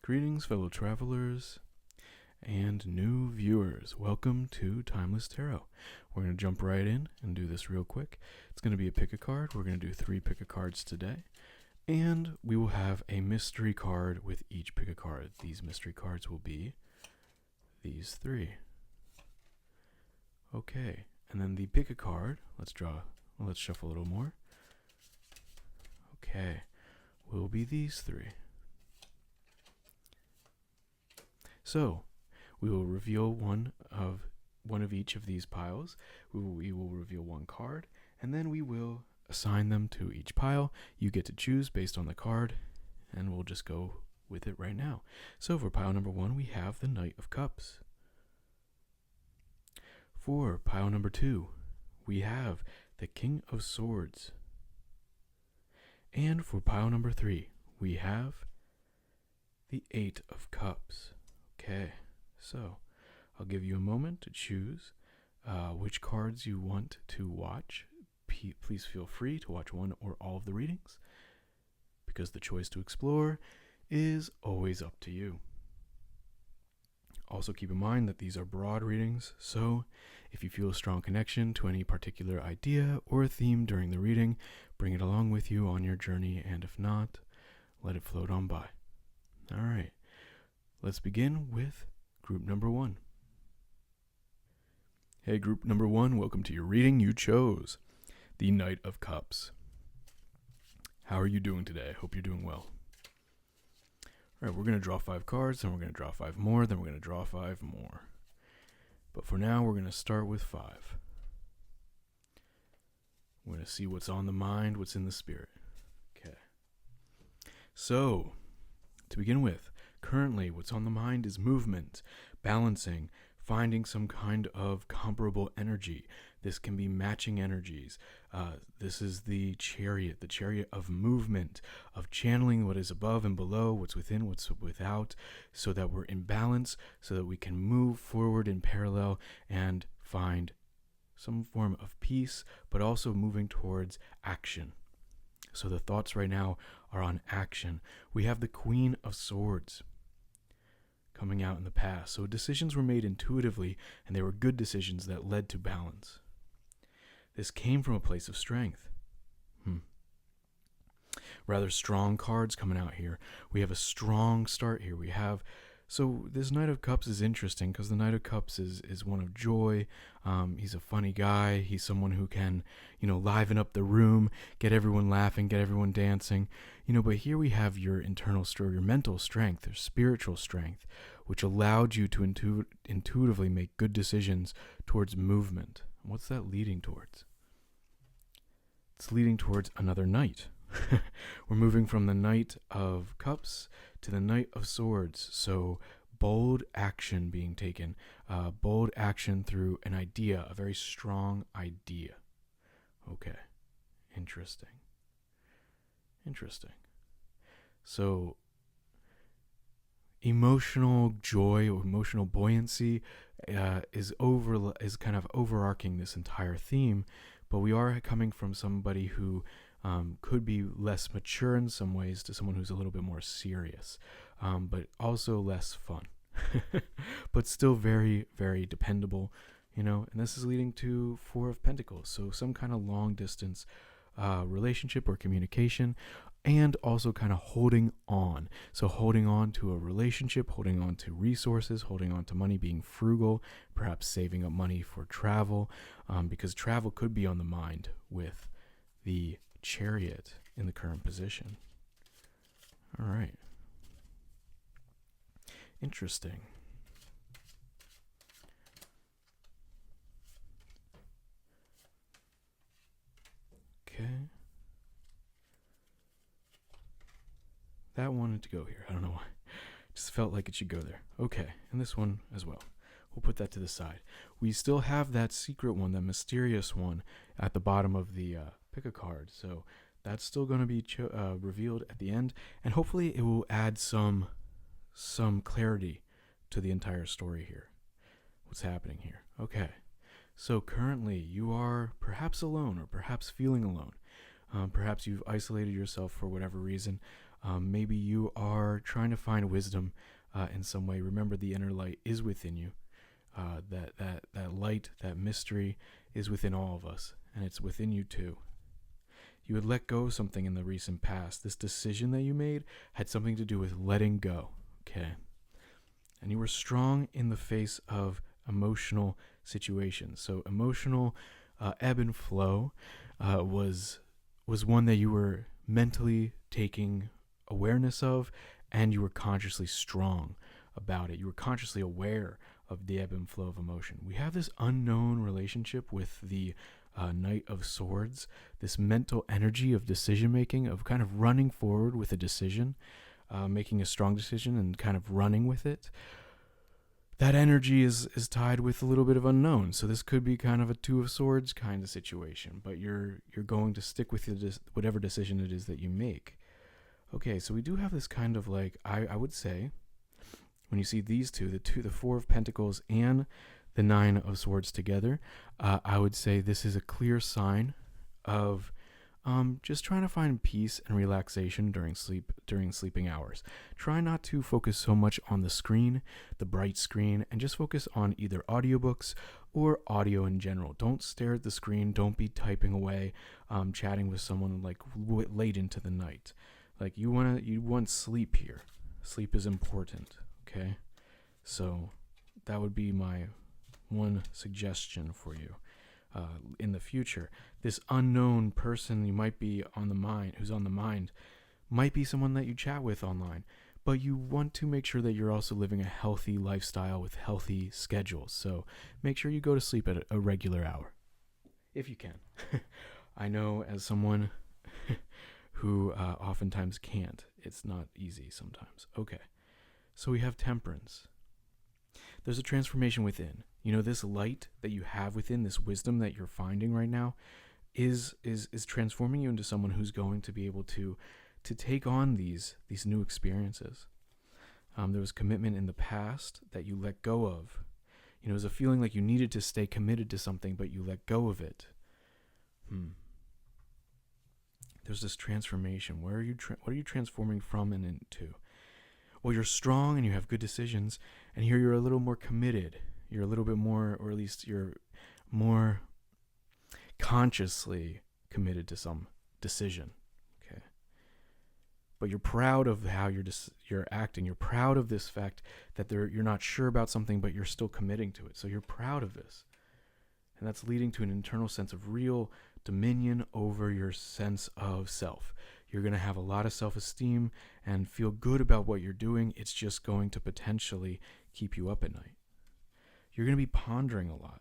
Greetings, fellow travelers and new viewers. Welcome to Timeless Tarot. We're going to jump right in and do this real quick. It's going to be a pick a card. We're going to do 3 pick a cards today. And we will have a mystery card with each pick a card. These mystery cards will be these 3. Okay, and then the pick a card, let's shuffle a little more. Okay, will be these 3. So, we will reveal one of each of these piles. We will reveal one card, and then we will assign them to each pile. You get to choose based on the card, and we'll just go with it right now. So for pile number 1, we have the Knight of Cups. For pile number 2, we have the King of Swords. And for pile number 3, we have the 8 of Cups. Okay, so I'll give you a moment to choose which cards you want to watch. Please feel free to watch one or all of the readings, because the choice to explore is always up to you. Also keep in mind that these are broad readings, so if you feel a strong connection to any particular idea or theme during the reading, bring it along with you on your journey, and if not, let it float on by. Alright, let's begin with group number 1. Hey, group number 1, welcome to your reading. You chose the Knight of Cups. How are you doing today? Hope you're doing well. All right, we're going to draw 5 cards, then we're going to draw 5 more, then we're going to draw 5 more. But for now, we're going to start with 5. We're going to see what's on the mind, what's in the spirit. Okay. So, to begin with, currently what's on the mind is movement, balancing, finding some kind of comparable energy. This can be matching energies. This is the chariot of movement, of channeling what is above and below, what's within, what's without, so that we're in balance, so that we can move forward in parallel and find some form of peace, but also moving towards action. So the thoughts right now are on action. We have the Queen of Swords coming out in the past. So decisions were made intuitively, and they were good decisions that led to balance. This came from a place of strength. Rather strong cards coming out here. We have a strong start here. So this Knight of Cups is interesting because the Knight of Cups is one of joy. He's a funny guy. He's someone who can, liven up the room, get everyone laughing, get everyone dancing. But here we have your internal strength, your mental strength, your spiritual strength, which allowed you to intuitively make good decisions towards movement. What's that leading towards? It's leading towards another knight. We're moving from the Knight of Cups to the Knight of Swords. So bold action being taken, bold action through an idea, a very strong idea. Okay, interesting. So emotional joy or emotional buoyancy is kind of overarching this entire theme, but we are coming from somebody who could be less mature in some ways to someone who's a little bit more serious, but also less fun, but still very, very dependable, and this is leading to 4 of Pentacles. So some kind of long distance relationship or communication, and also kind of holding on. So holding on to a relationship, holding on to resources, holding on to money, being frugal, perhaps saving up money for travel, because travel could be on the mind with the Chariot in the current position. All right. Interesting. Okay. That wanted to go here. I don't know why. Just felt like it should go there. Okay, and this one as well. We'll put that to the side. We still have that secret one, that mysterious one, at the bottom of the pick a card. So that's still going to be revealed at the end, and hopefully it will add some clarity to the entire story here. What's happening here? Okay. So currently you are perhaps alone, or perhaps feeling alone. Perhaps you've isolated yourself for whatever reason. Maybe you are trying to find wisdom in some way. Remember, the inner light is within you. That light, that mystery is within all of us, and it's within you too. You had let go of something in the recent past. This decision that you made had something to do with letting go, okay? And you were strong in the face of emotional situations. So emotional ebb and flow was one that you were mentally taking awareness of, and you were consciously strong about it. You were consciously aware of the ebb and flow of emotion. We have this unknown relationship with the Knight of Swords, this mental energy of decision making, of kind of running forward with a decision, making a strong decision and kind of running with it. That energy is tied with a little bit of unknown. So this could be kind of a Two of Swords kind of situation, but you're going to stick with whatever decision it is that you make. Okay, so we do have this kind of like, I would say, when you see these two, the Four of Pentacles and the Nine of Swords together, I would say this is a clear sign of just trying to find peace and relaxation during sleeping hours. Try not to focus so much on the screen, the bright screen, and just focus on either audiobooks or audio in general. Don't stare at the screen. Don't be typing away, chatting with someone like late into the night. Like you want sleep here. Sleep is important. Okay, so that would be my one suggestion for you in the future. This unknown person you might be who's on the mind, might be someone that you chat with online, but you want to make sure that you're also living a healthy lifestyle with healthy schedules. So make sure you go to sleep at a regular hour, if you can. I know as someone who oftentimes can't, it's not easy sometimes. Okay, so we have Temperance. There's a transformation within. You know, this light that you have within, this wisdom that you're finding right now is transforming you into someone who's going to be able to take on these new experiences. There was commitment in the past that you let go of. You know, it was a feeling like you needed to stay committed to something, but you let go of it. There's this transformation. What are you transforming from and into? Well, you're strong and you have good decisions, and here you're a little more committed. You're a little bit more, or at least you're more consciously committed to some decision. Okay, but you're proud of how you're acting. You're proud of this fact that you're not sure about something, but you're still committing to it. So you're proud of this, and that's leading to an internal sense of real dominion over your sense of self. You're going to have a lot of self-esteem and feel good about what you're doing. It's just going to potentially keep you up at night. You're going to be pondering a lot,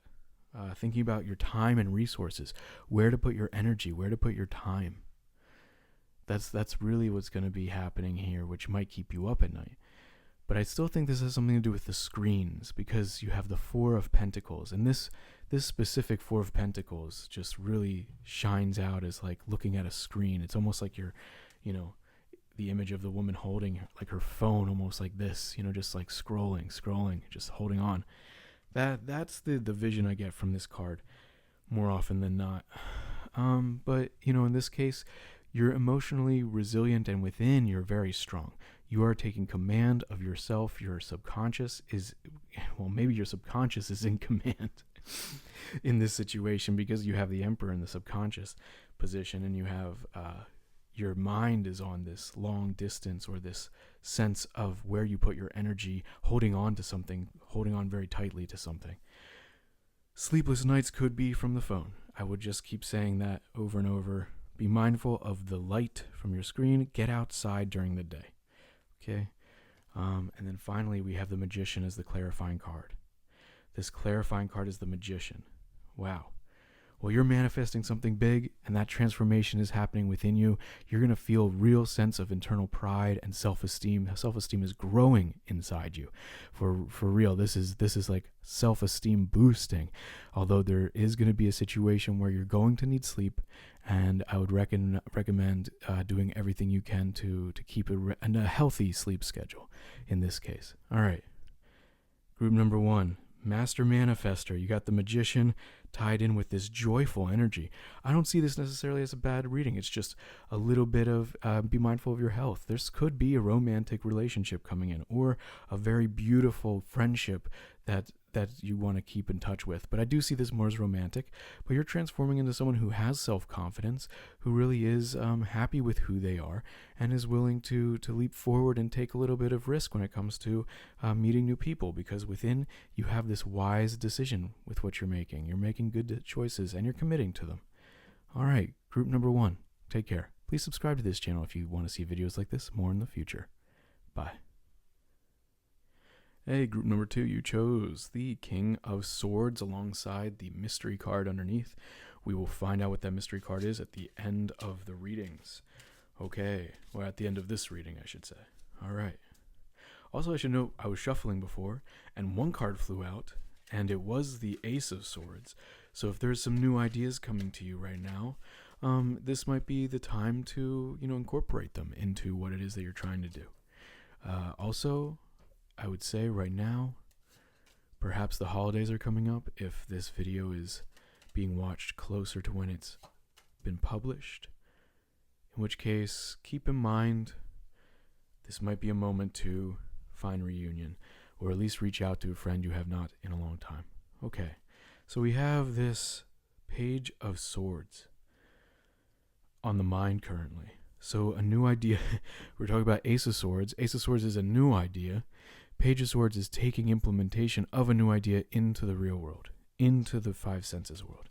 thinking about your time and resources, where to put your energy, where to put your time. That's really what's going to be happening here, which might keep you up at night. But I still think this has something to do with the screens, because you have the Four of Pentacles, and this specific Four of Pentacles just really shines out as like looking at a screen. It's almost like you're, the image of the woman holding like her phone, almost like this, just like scrolling, just holding on. That's the vision I get from this card more often than not. But in this case, you're emotionally resilient, and within you're very strong. You are taking command of yourself. Your subconscious maybe your subconscious is in command in this situation, because you have the Emperor in the subconscious position, and you have your mind is on this long distance, or this sense of where you put your energy, holding on to something, holding on very tightly to something. Sleepless nights could be from the phone. I would just keep saying that over and over. Be mindful of the light from your screen. Get outside during the day. Okay? And then finally, we have the Magician as the clarifying card. This clarifying card is the Magician. Wow. Well, you're manifesting something big, and that transformation is happening within you. You're going to feel a real sense of internal pride and self-esteem. Self-esteem is growing inside you. For real, this is like self-esteem boosting. Although there is going to be a situation where you're going to need sleep, and I would recommend doing everything you can to keep a healthy sleep schedule in this case. All right. Group number 1, Master Manifester. You got the Magician tied in with this joyful energy. I don't see this necessarily as a bad reading. It's just a little bit of be mindful of your health. This could be a romantic relationship coming in, or a very beautiful friendship that you want to keep in touch with. But I do see this more as romantic. But you're transforming into someone who has self-confidence, who really is happy with who they are, and is willing to leap forward and take a little bit of risk when it comes to meeting new people, because within you have this wise decision with what you're making. You're making good choices and you're committing to them. All right, group number 1, take care. Please subscribe to this channel if you want to see videos like this more in the future. Bye. Hey, group number 2, you chose the King of Swords alongside the mystery card underneath. We will find out what that mystery card is at the end of the readings. Okay, or at the end of this reading, I should say. All right. Also, I should note, I was shuffling before, and one card flew out, and it was the Ace of Swords. So if there's some new ideas coming to you right now, this might be the time to, incorporate them into what it is that you're trying to do. Also, I would say right now, perhaps the holidays are coming up if this video is being watched closer to when it's been published. In which case, keep in mind, this might be a moment to find reunion, or at least reach out to a friend you have not in a long time. Okay, so we have this Page of Swords on the mind currently. So a new idea, we're talking about Ace of Swords. Ace of Swords is a new idea. Page of Swords is taking implementation of a new idea into the real world, into the 5 senses world.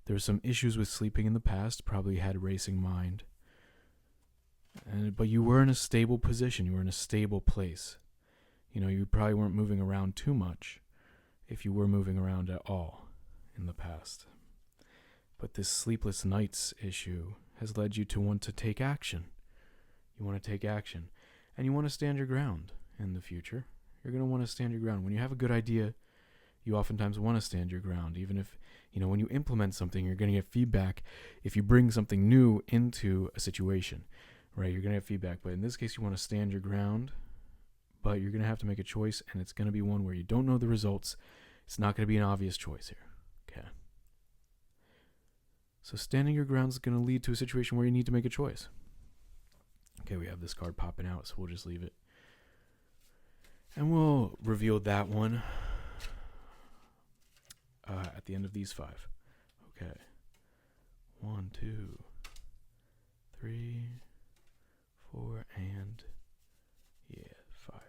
There's some issues with sleeping in the past, probably had a racing mind. But you were in a stable position, you were in a stable place. You probably weren't moving around too much, if you were moving around at all in the past. But this sleepless nights issue has led you to want to take action. You want to take action, and you want to stand your ground in the future. You're going to want to stand your ground. When you have a good idea, you oftentimes want to stand your ground. Even if, when you implement something, you're going to get feedback. If you bring something new into a situation, right, you're going to get feedback. But in this case, you want to stand your ground, but you're going to have to make a choice, and it's going to be one where you don't know the results. It's not going to be an obvious choice here. Okay. So standing your ground is going to lead to a situation where you need to make a choice. Okay, we have this card popping out, so we'll just leave it. And we'll reveal that one at the end of these 5. Okay. 1, 2, 3, 4, and 5.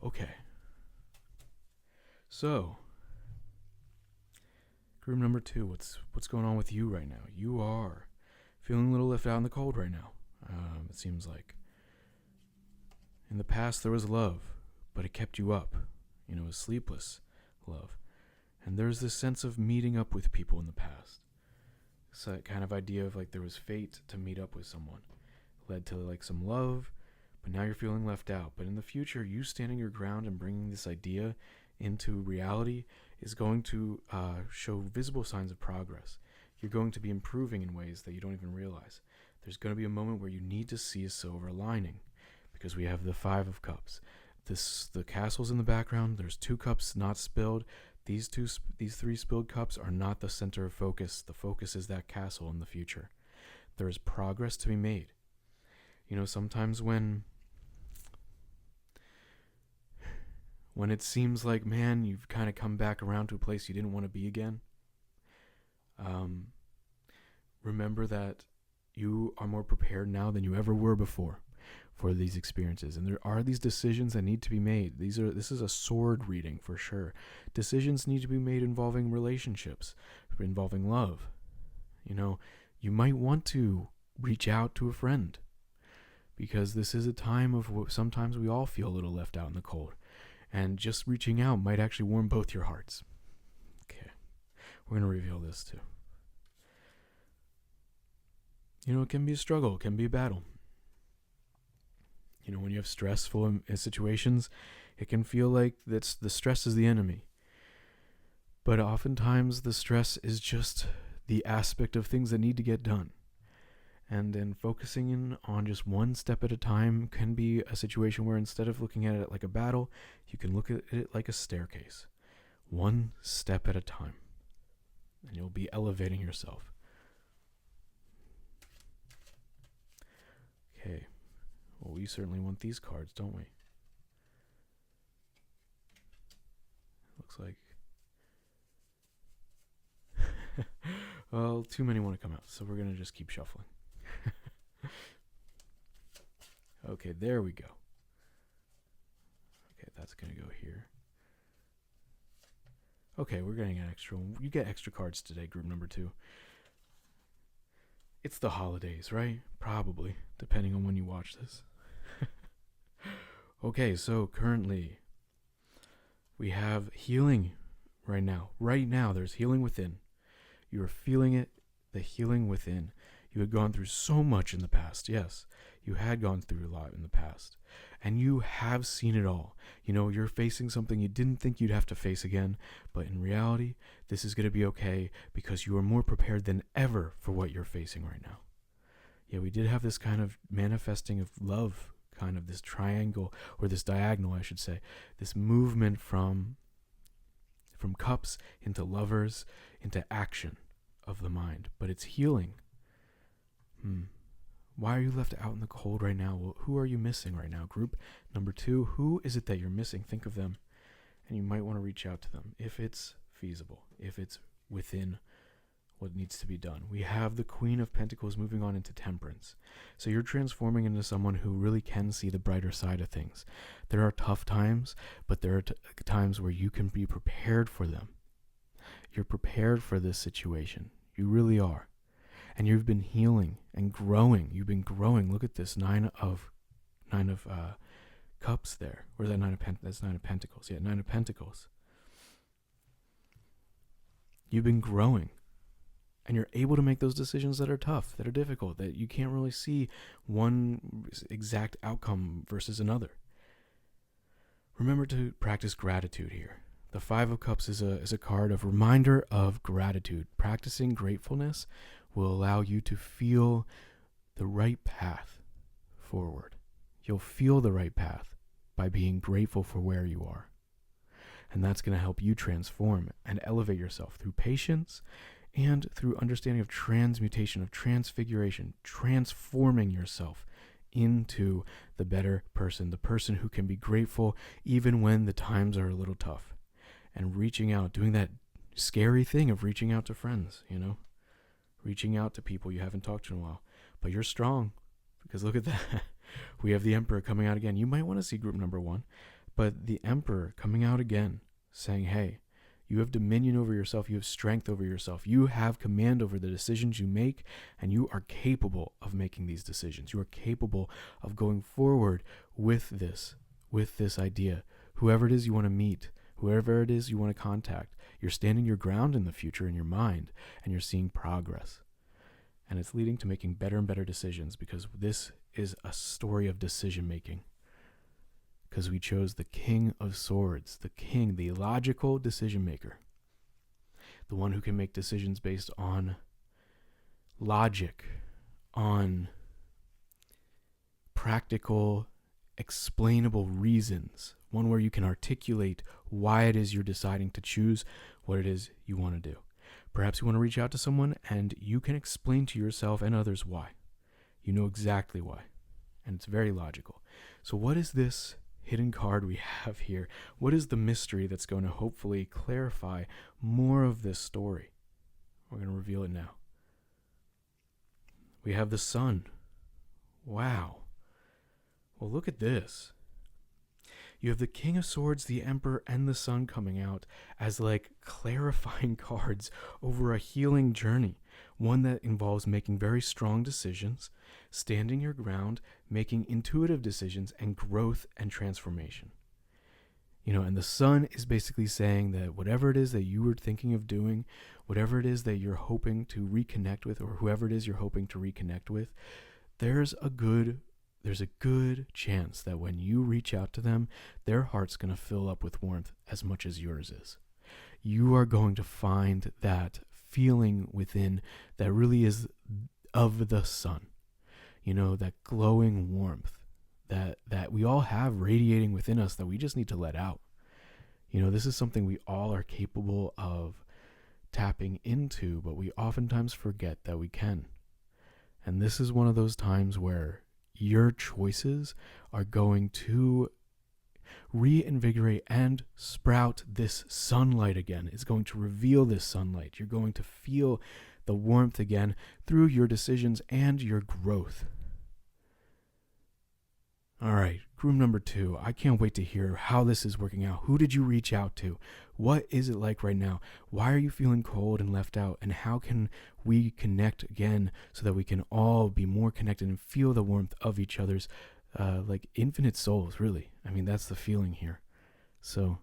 Okay. So, group number 2, what's going on with you right now? You are feeling a little left out in the cold right now. It seems like. In the past, there was love, but it kept you up. It was sleepless love. And there's this sense of meeting up with people in the past. It's that kind of idea of like there was fate to meet up with someone. Led to like some love, but now you're feeling left out. But in the future, you standing your ground and bringing this idea into reality is going to show visible signs of progress. You're going to be improving in ways that you don't even realize. There's going to be a moment where you need to see a silver lining, because we have the 5 of Cups. The castle's in the background. There's 2 cups not spilled. These 3 spilled cups are not the center of focus. The focus is that castle in the future. There is progress to be made. Sometimes when it seems like, man, you've kind of come back around to a place you didn't want to be again, remember that you are more prepared now than you ever were before for these experiences. And there are these decisions that need to be made. This is a sword reading for sure. Decisions need to be made involving relationships, involving love. You might want to reach out to a friend, because this is a time of sometimes we all feel a little left out in the cold. And just reaching out might actually warm both your hearts. Okay. We're going to reveal this too. It can be a struggle. It can be a battle. When you have stressful situations, it can feel like the stress is the enemy. But oftentimes the stress is just the aspect of things that need to get done. And then focusing in on just one step at a time can be a situation where instead of looking at it like a battle, you can look at it like a staircase. one step at a time, and you'll be elevating yourself. Okay. Well, we certainly want these cards, don't we? Looks like... well, too many want to come out, so we're going to just keep shuffling. Okay, there we go. Okay, that's going to go here. Okay, we're getting an extra one. You get extra cards today, group number 2. It's the holidays, right? Probably, depending on when you watch this. Okay, so currently we have healing right now. Right now, there's healing within. You are feeling it, the healing within. You had gone through so much in the past. Yes, you had gone through a lot in the past. And you have seen it all. You know, you're facing something you didn't think you'd have to face again. But in reality, this is going to be okay because you are more prepared than ever for what you're facing right now. Yeah, we did have this kind of manifesting of love, kind of this triangle, or this diagonal, I should say. This movement from cups into lovers, into action of the mind. But it's healing. Why are you left out in the cold right now? Well, who are you missing right now? Group number 2, who is it that you're missing? Think of them, and you might want to reach out to them if it's feasible, if it's within what needs to be done. We have the Queen of Pentacles moving on into Temperance. So you're transforming into someone who really can see the brighter side of things. There are tough times, but there are times where you can be prepared for them. You're prepared for this situation. You really are. And you've been healing and growing. You've been growing. Look at this, nine of cups there. Or is that that's 9 of Pentacles. Yeah, 9 of Pentacles. You've been growing. And you're able to make those decisions that are tough, that are difficult, that you can't really see one exact outcome versus another. Remember to practice gratitude here. The 5 of Cups is a card of reminder of gratitude. Practicing gratefulness will allow you to feel the right path forward. You'll feel the right path by being grateful for where you are. And that's going to help you transform and elevate yourself through patience and through understanding of transmutation, of transfiguration, transforming yourself into the better person, the person who can be grateful even when the times are a little tough. And reaching out, doing that scary thing of reaching out to friends, you know, reaching out to people you haven't talked to in a while. But you're strong, because look at that. We have the Emperor coming out again. You might want to see group number 1, but the Emperor coming out again, saying, hey, you have dominion over yourself. You have strength over yourself. You have command over the decisions you make, and you are capable of making these decisions. You are capable of going forward with this idea. Whoever it is you want to meet, whoever it is you want to contact, you're standing your ground in the future in your mind, and you're seeing progress. And it's leading to making better and better decisions, because this is a story of decision making. Because we chose the King of Swords, the king, the logical decision maker, the one who can make decisions based on logic, on practical, explainable reasons, one where you can articulate why it is you're deciding to choose what it is you want to do. Perhaps you want to reach out to someone and you can explain to yourself and others why. You know exactly why, and it's very logical. So what is this hidden card we have here? What is the mystery that's going to hopefully clarify more of this story? We're going to reveal it now. We have the Sun. Wow. Well, look at this. You have the King of Swords, the Emperor, and the Sun coming out as like clarifying cards over a healing journey. One that involves making very strong decisions, standing your ground, making intuitive decisions, and growth and transformation. You know, and the Sun is basically saying that whatever it is that you were thinking of doing, whatever it is that you're hoping to reconnect with, or whoever it is you're hoping to reconnect with, there's a good chance that when you reach out to them, their heart's going to fill up with warmth as much as yours is. You are going to find that feeling within that really is of the Sun. You know, that glowing warmth that we all have radiating within us that we just need to let out. This is something we all are capable of tapping into, but we oftentimes forget that we can. And this is one of those times where your choices are going to reinvigorate and sprout this sunlight again. It's going to reveal this sunlight. You're going to feel the warmth again through your decisions and your growth. All right, group number 2. I can't wait to hear how this is working out. Who did you reach out to? What is it like right now? Why are you feeling cold and left out? And how can we connect again so that we can all be more connected and feel the warmth of each other's like infinite souls, really? I mean, that's the feeling here. So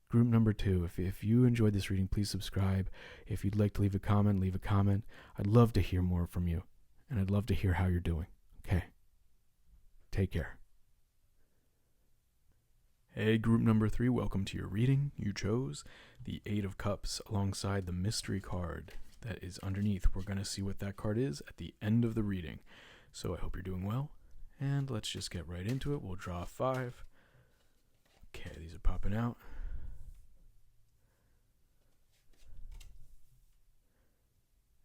group number 2, if you enjoyed this reading, please subscribe. If you'd like to leave a comment, leave a comment. I'd love to hear more from you, and I'd love to hear how you're doing. Okay. Take care. Hey, group number 3, welcome to your reading. You chose the 8 of Cups alongside the mystery card that is underneath. We're going to see what that card is at the end of the reading. So I hope you're doing well, and let's just get right into it. We'll draw 5. Okay, these are popping out.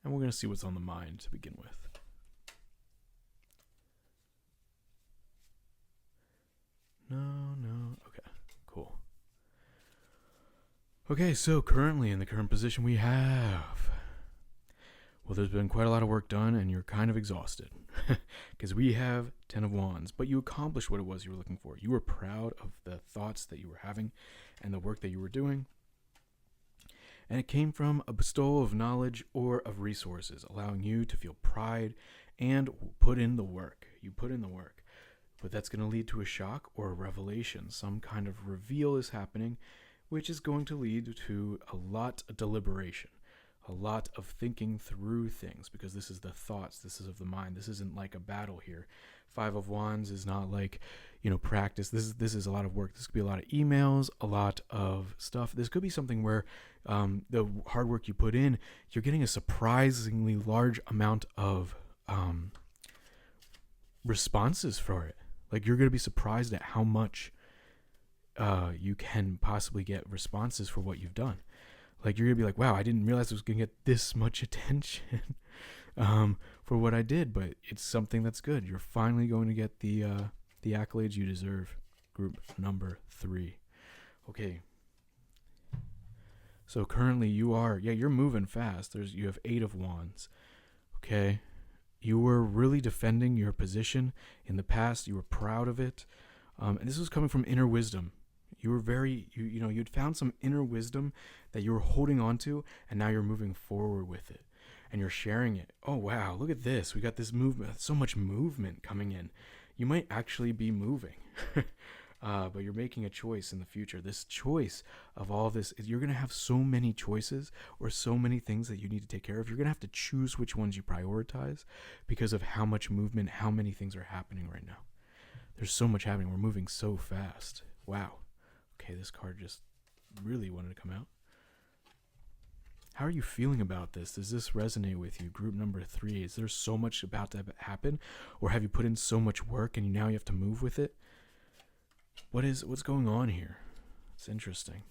And we're going to see what's on the mind to begin with. No. Okay, cool. Okay, so currently in the current position we have... Well, there's been quite a lot of work done, and you're kind of exhausted. Because we have 10 of Wands, but you accomplished what it was you were looking for. You were proud of the thoughts that you were having and the work that you were doing. And it came from a bestowal of knowledge or of resources, allowing you to feel pride and put in the work. You put in the work. But that's going to lead to a shock or a revelation. Some kind of reveal is happening, which is going to lead to a lot of deliberation, a lot of thinking through things, because this is the thoughts, this is of the mind. This isn't like a battle here. 5 of Wands is not like, practice. This is a lot of work. This could be a lot of emails, a lot of stuff. This could be something where the hard work you put in, you're getting a surprisingly large amount of responses for it. Like, you're going to be surprised at how much you can possibly get responses for what you've done. Like, you're going to be like, wow, I didn't realize I was going to get this much attention for what I did. But it's something that's good. You're finally going to get the accolades you deserve. Group number 3. Okay. So currently you're moving fast. You have 8 of Wands. Okay. You were really defending your position in the past. You were proud of it. And this was coming from inner wisdom. You were you'd found some inner wisdom that you were holding on to, and now you're moving forward with it. And you're sharing it. Oh, wow, look at this. We got this movement. So much movement coming in. You might actually be moving. But you're making a choice in the future. This choice of all this, you're going to have so many choices or so many things that you need to take care of. You're going to have to choose which ones you prioritize because of how much movement, how many things are happening right now. There's so much happening. We're moving so fast. Wow. Okay, this card just really wanted to come out. How are you feeling about this? Does this resonate with you? Group number 3. Is there so much about to happen? Or have you put in so much work and now you have to move with it? What's going on here? It's interesting.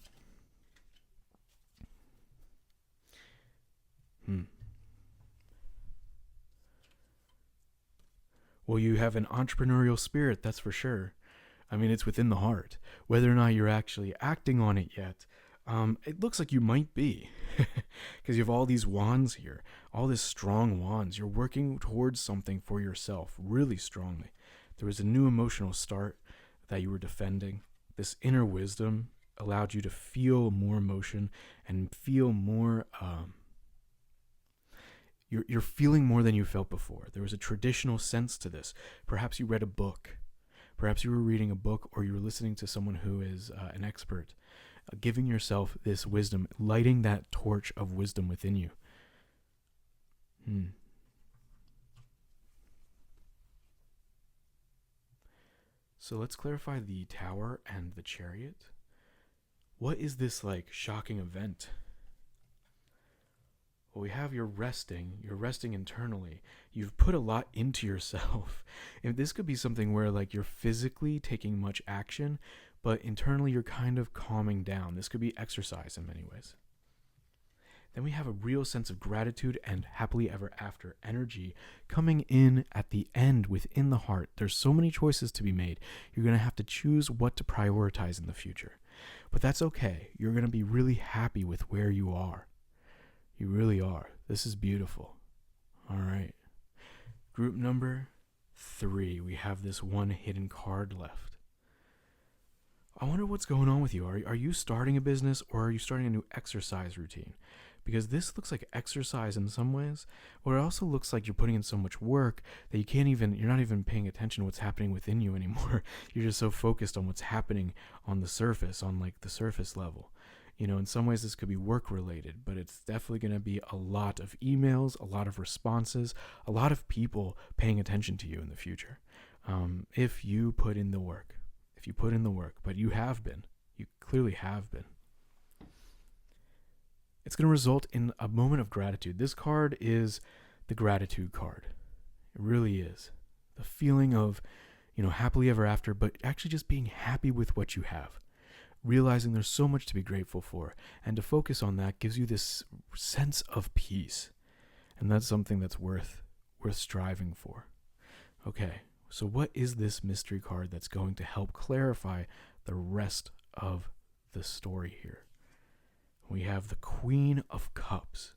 Well, you have an entrepreneurial spirit, that's for sure. I mean, it's within the heart. Whether or not you're actually acting on it yet, it looks like you might be. Because you have all these wands here, all this strong wands. You're working towards something for yourself really strongly. There was a new emotional start that you were defending. This inner wisdom allowed you to feel more emotion and feel more, you're feeling more than you felt before. There was a traditional sense to this. Perhaps you read a book. Perhaps you were reading a book, or you were listening to someone who is an expert, giving yourself this wisdom, lighting that torch of wisdom within you. So let's clarify the Tower and the Chariot. What is this like shocking event? Well, we have you're resting internally. You've put a lot into yourself. And this could be something where like you're physically taking much action, but internally you're kind of calming down. This could be exercise in many ways. Then we have a real sense of gratitude and happily ever after energy coming in at the end within the heart. There's so many choices to be made. You're going to have to choose what to prioritize in the future. But that's okay. You're going to be really happy with where you are. You really are. This is beautiful. All right. Group number 3. We have this one hidden card left. I wonder what's going on with you. Are you starting a business, or are you starting a new exercise routine? Because this looks like exercise in some ways, or it also looks like you're putting in so much work that you're not even paying attention to what's happening within you anymore. You're just so focused on what's happening on the surface, on like the surface level. In some ways this could be work related, but it's definitely going to be a lot of emails, a lot of responses, a lot of people paying attention to you in the future. If you put in the work, but you clearly have been. It's going to result in a moment of gratitude. This card is the gratitude card. It really is. The feeling of, happily ever after, but actually just being happy with what you have. Realizing there's so much to be grateful for. And to focus on that gives you this sense of peace. And that's something that's worth striving for. Okay, so what is this mystery card that's going to help clarify the rest of the story here? We have the Queen of Cups.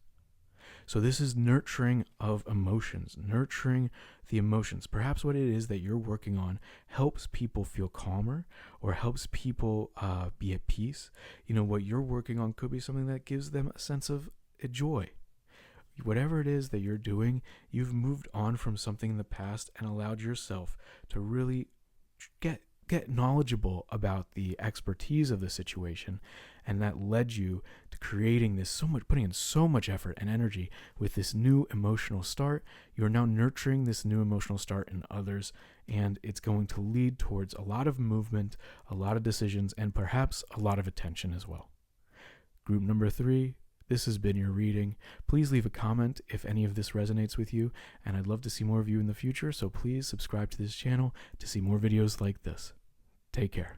So this is nurturing of emotions, nurturing the emotions. Perhaps what it is that you're working on helps people feel calmer or helps people be at peace. What you're working on could be something that gives them a sense of joy. Whatever it is that you're doing, you've moved on from something in the past and allowed yourself to really get knowledgeable about the expertise of the situation, and that led you to creating putting in so much effort and energy with this new emotional start. You're now nurturing this new emotional start in others, and it's going to lead towards a lot of movement, a lot of decisions, and perhaps a lot of attention as well. Group number 3, this has been your reading. Please leave a comment if any of this resonates with you, and I'd love to see more of you in the future, so please subscribe to this channel to see more videos like this. Take care.